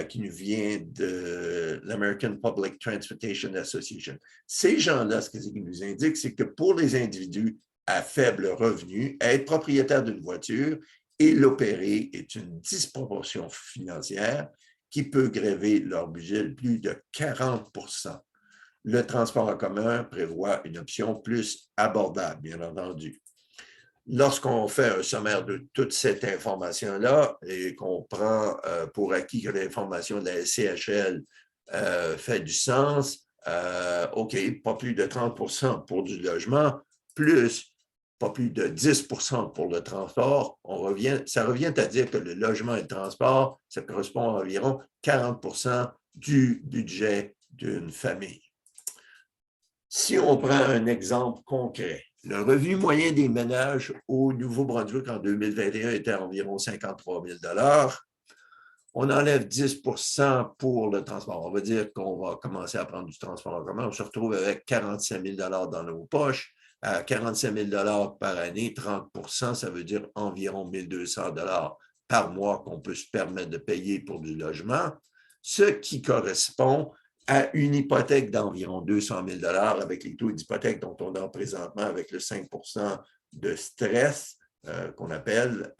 qui nous vient de l'American Public Transportation Association. Ces gens-là, ce qu'ils nous indiquent, c'est que pour les individus à faible revenu, être propriétaire d'une voiture et l'opérer est une disproportion financière qui peut gréver leur budget de plus de 40%. Le transport en commun prévoit une option plus abordable, bien entendu. Lorsqu'on fait un sommaire de toute cette information-là et qu'on prend pour acquis que l'information de la SCHL fait du sens, OK, pas plus de 30% pour du logement, plus pas plus de 10% pour le transport, ça revient à dire que le logement et le transport, ça correspond à environ 40% du budget d'une famille. Si on prend un exemple concret, le revenu moyen des ménages au Nouveau-Brunswick en 2021 était environ 53 000 $. On enlève 10% pour le transport. On va dire qu'on va commencer à prendre du transport en commun. On se retrouve avec 45 000 $ dans nos poches. À 45 000 $ par année, 30%, ça veut dire environ 1 200 $ par mois qu'on peut se permettre de payer pour du logement, ce qui correspond à une hypothèque d'environ 200 000 $ avec les taux d'hypothèque dont on a présentement avec le 5% de stress qu'on appelle,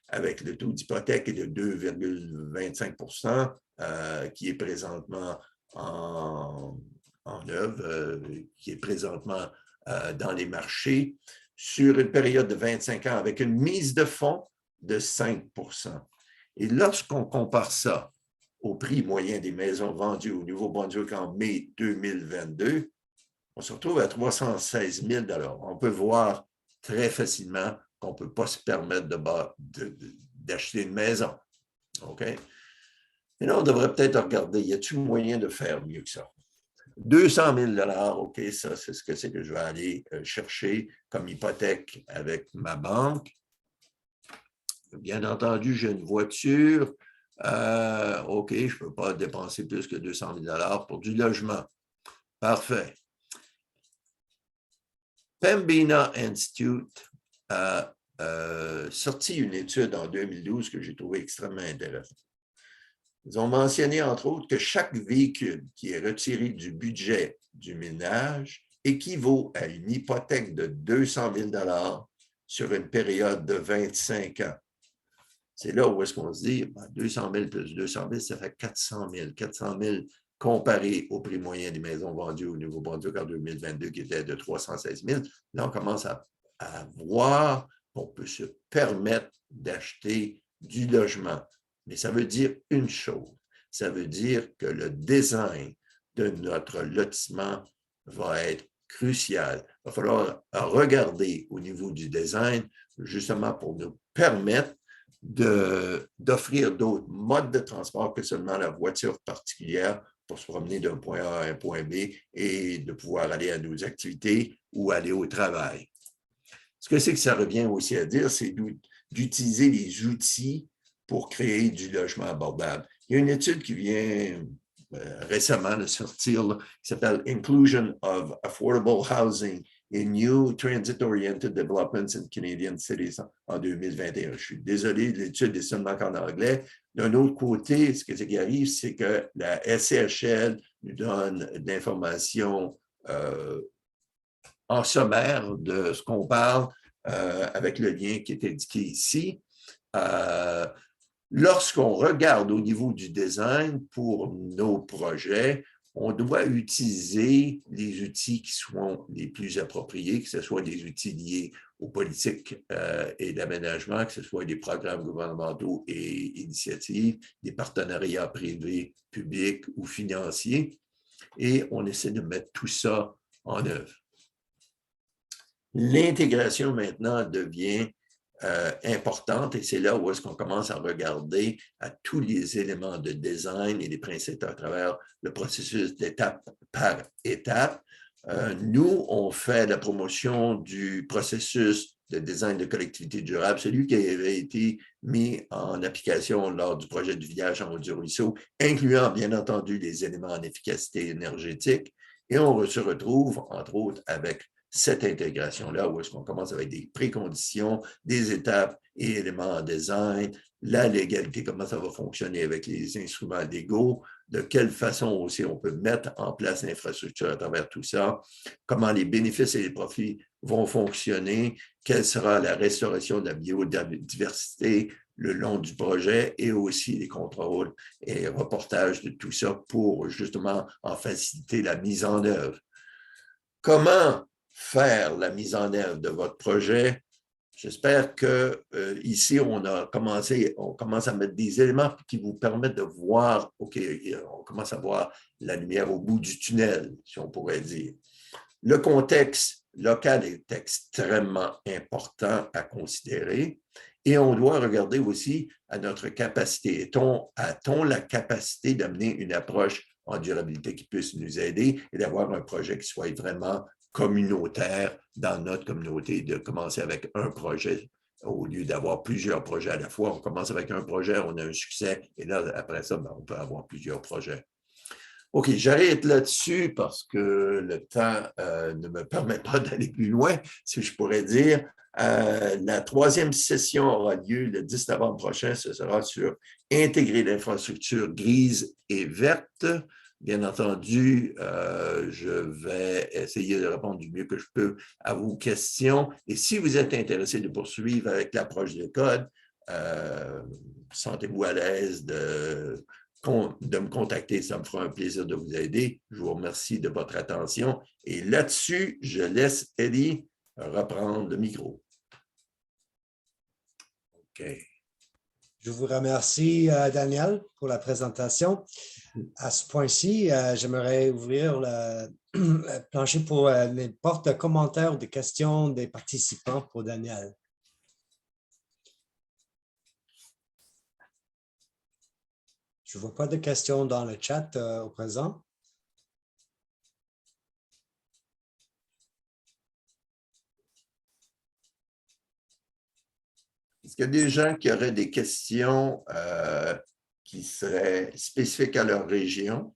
avec le taux d'hypothèque de 2,25 qui est présentement en œuvre, qui est présentement dans les marchés, sur une période de 25 ans avec une mise de fonds de 5 %. Et lorsqu'on compare ça au prix moyen des maisons vendues au Nouveau-Brunswick en mai 2022, on se retrouve à 316 000 $. On peut voir très facilement qu'on ne peut pas se permettre d'acheter une maison. OK? Et là, on devrait peut-être regarder, y a-t-il moyen de faire mieux que ça? 200 000 $, OK, ça, c'est ce que c'est que je vais aller chercher comme hypothèque avec ma banque. Bien entendu, j'ai une voiture. OK, je ne peux pas dépenser plus que 200 000 $ pour du logement. Parfait. Pembina Institute a sorti une étude en 2012 que j'ai trouvée extrêmement intéressante. Ils ont mentionné, entre autres, que chaque véhicule qui est retiré du budget du ménage équivaut à une hypothèque de 200 000 $ sur une période de 25 ans. C'est là où est-ce qu'on se dit, 200 000 plus 200 000, ça fait 400 000. 400 000 comparé au prix moyen des maisons vendues au Nouveau-Brunswick en 2022, qui était de 316 000. Là, on commence à voir qu'on peut se permettre d'acheter du logement. Mais ça veut dire une chose, ça veut dire que le design de notre lotissement va être crucial. Il va falloir regarder au niveau du design, justement pour nous permettre d'offrir d'autres modes de transport que seulement la voiture particulière pour se promener d'un point A à un point B et de pouvoir aller à nos activités ou aller au travail. Ce que c'est que ça revient aussi à dire, c'est d'utiliser les outils pour créer du logement abordable. Il y a une étude qui vient récemment de sortir, là, qui s'appelle Inclusion of Affordable Housing in New Transit-Oriented Developments in Canadian Cities en 2021. Je suis désolé, l'étude est seulement qu'en anglais. D'un autre côté, ce qui arrive, c'est que la SCHL nous donne de l'information en sommaire de ce qu'on parle avec le lien qui est indiqué ici. Lorsqu'on regarde au niveau du design pour nos projets, on doit utiliser les outils qui sont les plus appropriés, que ce soit des outils liés aux politiques et d'aménagement, que ce soit des programmes gouvernementaux et initiatives, des partenariats privés, publics ou financiers, et on essaie de mettre tout ça en œuvre. L'intégration maintenant devient importante et c'est là où est-ce qu'on commence à regarder à tous les éléments de design et les principes à travers le processus d'étape par étape. Nous, on fait la promotion du processus de design de collectivité durable, celui qui avait été mis en application lors du projet du village en haut du ruisseau, incluant bien entendu les éléments en efficacité énergétique. Et on se retrouve, entre autres, avec cette intégration-là, où est-ce qu'on commence avec des préconditions, des étapes et éléments en design, la légalité, comment ça va fonctionner avec les instruments légaux, de quelle façon aussi on peut mettre en place l'infrastructure à travers tout ça, comment les bénéfices et les profits vont fonctionner, quelle sera la restauration de la biodiversité le long du projet et aussi les contrôles et reportages de tout ça pour justement en faciliter la mise en œuvre. Comment faire la mise en œuvre de votre projet? J'espère que ici, on commence à mettre des éléments qui vous permettent de voir, OK, on commence à voir la lumière au bout du tunnel, si on pourrait dire. Le contexte local est extrêmement important à considérer et on doit regarder aussi à notre capacité. A-t-on la capacité d'amener une approche en durabilité qui puisse nous aider et d'avoir un projet qui soit vraiment communautaire dans notre communauté, de commencer avec un projet au lieu d'avoir plusieurs projets à la fois. On commence avec un projet, on a un succès, et là, après ça, on peut avoir plusieurs projets. OK, j'arrête là-dessus parce que le temps ne me permet pas d'aller plus loin, si je pourrais dire. La troisième session aura lieu le 10 novembre prochain. Ce sera sur intégrer l'infrastructure grise et verte. Bien entendu, je vais essayer de répondre du mieux que je peux à vos questions. Et si vous êtes intéressé de poursuivre avec l'approche de code, sentez-vous à l'aise de de me contacter. Ça me fera un plaisir de vous aider. Je vous remercie de votre attention. Et là-dessus, je laisse Eddie reprendre le micro. OK. Je vous remercie, Daniel, pour la présentation. À ce point-ci, j'aimerais ouvrir le plancher pour les portes de commentaires ou des questions des participants pour Daniel. Je ne vois pas de questions dans le chat au présent. Est-ce qu'il y a des gens qui auraient des questions qui seraient spécifiques à leur région?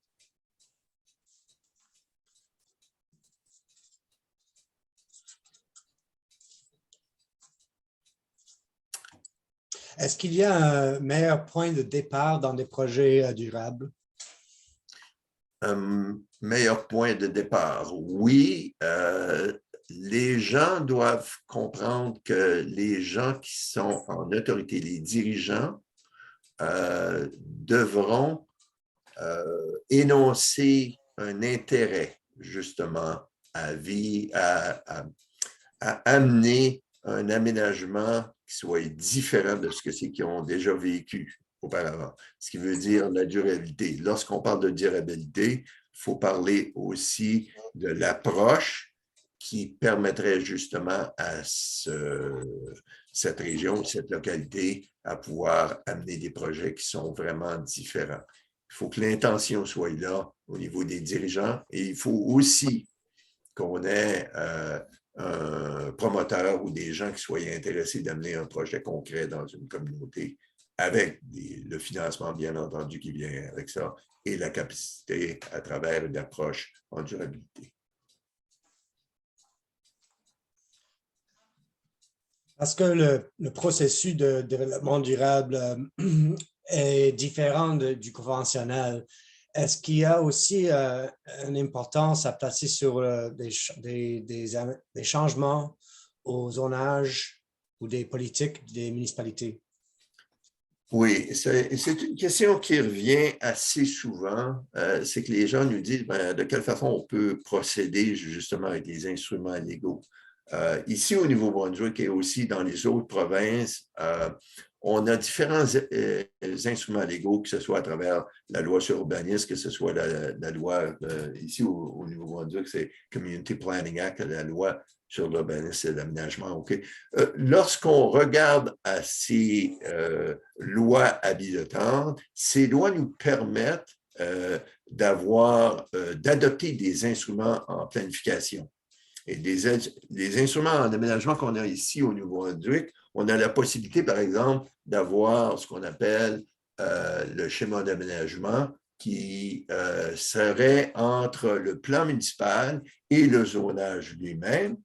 Est-ce qu'il y a un meilleur point de départ dans des projets durables? Meilleur point de départ, oui. Les gens doivent comprendre que les gens qui sont en autorité, les dirigeants, devront énoncer un intérêt justement à amener un aménagement qui soit différent de ce que c'est qu'ils ont déjà vécu auparavant. Ce qui veut dire la durabilité. Lorsqu'on parle de durabilité, il faut parler aussi de l'approche qui permettrait justement à cette région, cette localité, à pouvoir amener des projets qui sont vraiment différents. Il faut que l'intention soit là au niveau des dirigeants et il faut aussi qu'on ait un promoteur ou des gens qui soient intéressés d'amener un projet concret dans une communauté avec le financement, bien entendu, qui vient avec ça et la capacité à travers une approche en durabilité. Parce que le processus de développement durable est différent du conventionnel, est-ce qu'il y a aussi une importance à placer sur des changements au zonage ou des politiques des municipalités? Oui, c'est une question qui revient assez souvent. C'est que les gens nous disent de quelle façon on peut procéder justement avec des instruments légaux. Ici, au Nouveau-Brunswick et aussi dans les autres provinces, on a différents instruments légaux, que ce soit à travers la loi sur l'urbanisme, que ce soit la loi, ici au Nouveau-Brunswick, c'est Community Planning Act, la loi sur l'urbanisme et l'aménagement. Okay. Lorsqu'on regarde à ces lois habilitantes, ces lois nous permettent d'adopter des instruments en planification. Et des instruments en aménagement qu'on a ici au Nouveau-Brunswick, on a la possibilité, par exemple, d'avoir ce qu'on appelle le schéma d'aménagement qui serait entre le plan municipal et le zonage lui-même.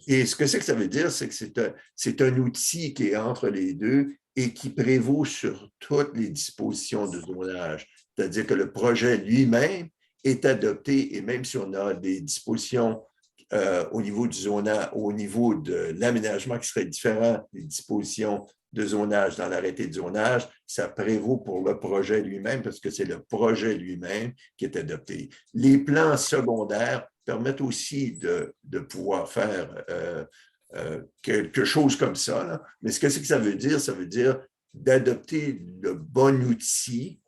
Et ce que ça veut dire, c'est que c'est un outil qui est entre les deux et qui prévaut sur toutes les dispositions de zonage. C'est-à-dire que le projet lui-même est adopté et même si on a des dispositions au niveau du zonage, au niveau de l'aménagement qui serait différent des dispositions de zonage dans l'arrêté de zonage, ça prévaut pour le projet lui-même parce que c'est le projet lui-même qui est adopté. Les plans secondaires permettent aussi de pouvoir faire quelque chose comme ça. Là. Mais ce que ça veut dire? Ça veut dire d'adopter le bon outil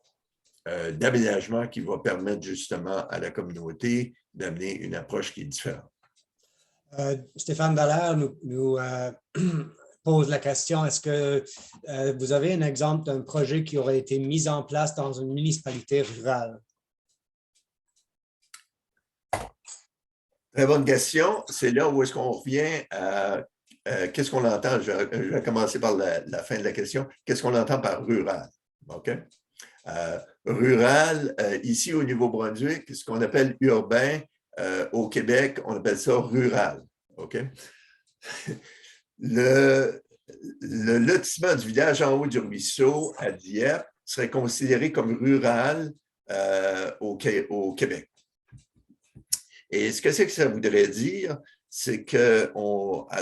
d'aménagement qui va permettre justement à la communauté d'amener une approche qui est différente. Stéphane Dallaire nous pose la question, est-ce que vous avez un exemple d'un projet qui aurait été mis en place dans une municipalité rurale? Très bonne question. C'est là où est-ce qu'on revient à qu'est-ce qu'on entend? Je vais commencer par la fin de la question. Qu'est-ce qu'on entend par rural? OK? Rural, ici au Nouveau-Brunswick, ce qu'on appelle urbain, au Québec, on appelle ça rural. OK? Le lotissement du village en haut du ruisseau à Dieppe serait considéré comme rural au Québec. Et ce que ça voudrait dire, c'est qu'à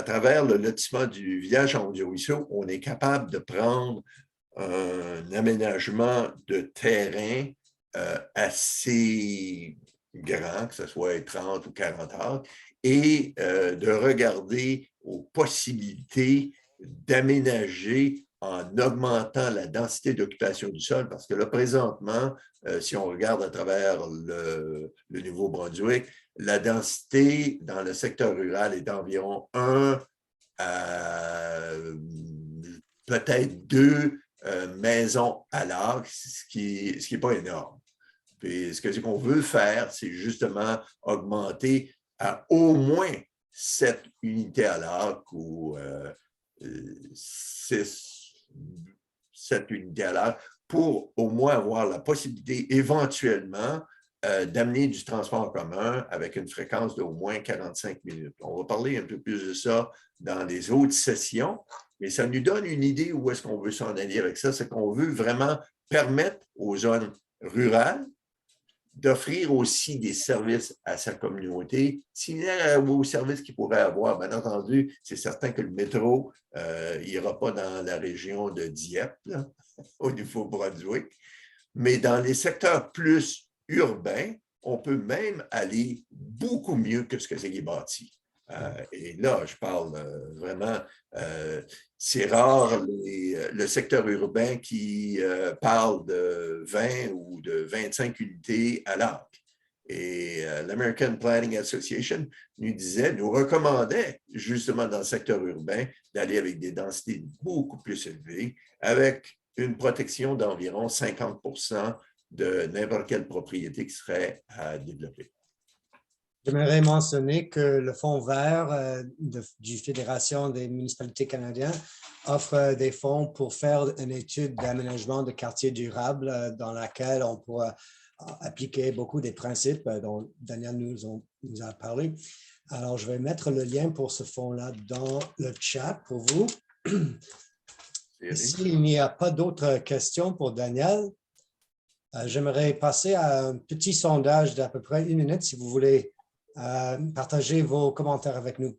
travers le lotissement du village en haut du ruisseau, on est capable de prendre un aménagement de terrain assez grand, que ce soit 30 ou 40 acres, et de regarder aux possibilités d'aménager en augmentant la densité d'occupation du sol, parce que là, présentement, si on regarde à travers le Nouveau-Brunswick, la densité dans le secteur rural est d'environ 1 à peut-être 2 maisons à l'arc, ce qui n'est pas énorme. Puis ce qu'on veut faire, c'est justement augmenter à au moins 7 unités à l'arc ou 7 unités à l'arc pour au moins avoir la possibilité éventuellement d'amener du transport en commun avec une fréquence d'au moins 45 minutes. On va parler un peu plus de ça dans les autres sessions, mais ça nous donne une idée où est-ce qu'on veut s'en aller avec ça. C'est qu'on veut vraiment permettre aux zones rurales d'offrir aussi des services à sa communauté, similaires aux services qu'il pourrait avoir. Bien entendu, c'est certain que le métro n'ira pas dans la région de Dieppe, là, au Nouveau-Brunswick, mais dans les secteurs plus urbains, on peut même aller beaucoup mieux que ce que c'est bâti. Et là, je parle vraiment, c'est rare le secteur urbain qui parle de 20 ou de 25 unités à l'arc. Et l'American Planning Association nous recommandait justement dans le secteur urbain d'aller avec des densités beaucoup plus élevées, avec une protection d'environ 50% de n'importe quelle propriété qui serait à développer. J'aimerais mentionner que le Fonds vert du Fédération des municipalités canadiennes offre des fonds pour faire une étude d'aménagement de quartiers durables dans laquelle on pourra appliquer beaucoup des principes dont Daniel nous a parlé. Alors, je vais mettre le lien pour ce fonds-là dans le chat pour vous. S'il n'y a pas d'autres questions pour Daniel, j'aimerais passer à un petit sondage d'à peu près 1 minute, si vous voulez partager vos commentaires avec nous.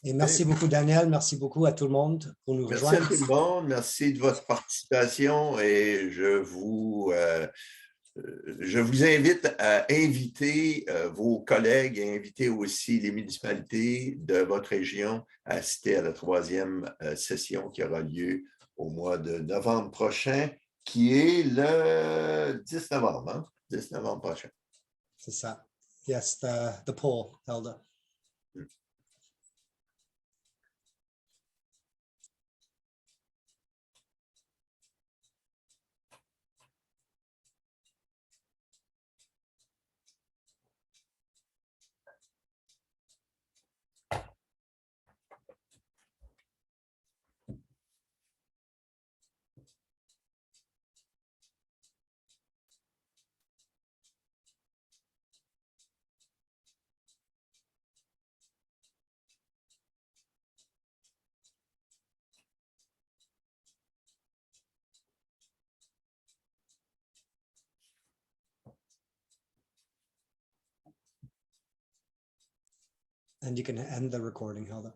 Et merci beaucoup, Daniel. Merci beaucoup à tout le monde pour nous rejoindre. Merci à tout le monde. Merci de votre participation et je vous invite à inviter vos collègues et inviter aussi les municipalités de votre région à assister à la 3e session qui aura lieu au mois de novembre prochain, qui est le 10 novembre, hein? 10 novembre prochain. C'est ça. Yes, the poll, Helder. And you can end the recording, Helder.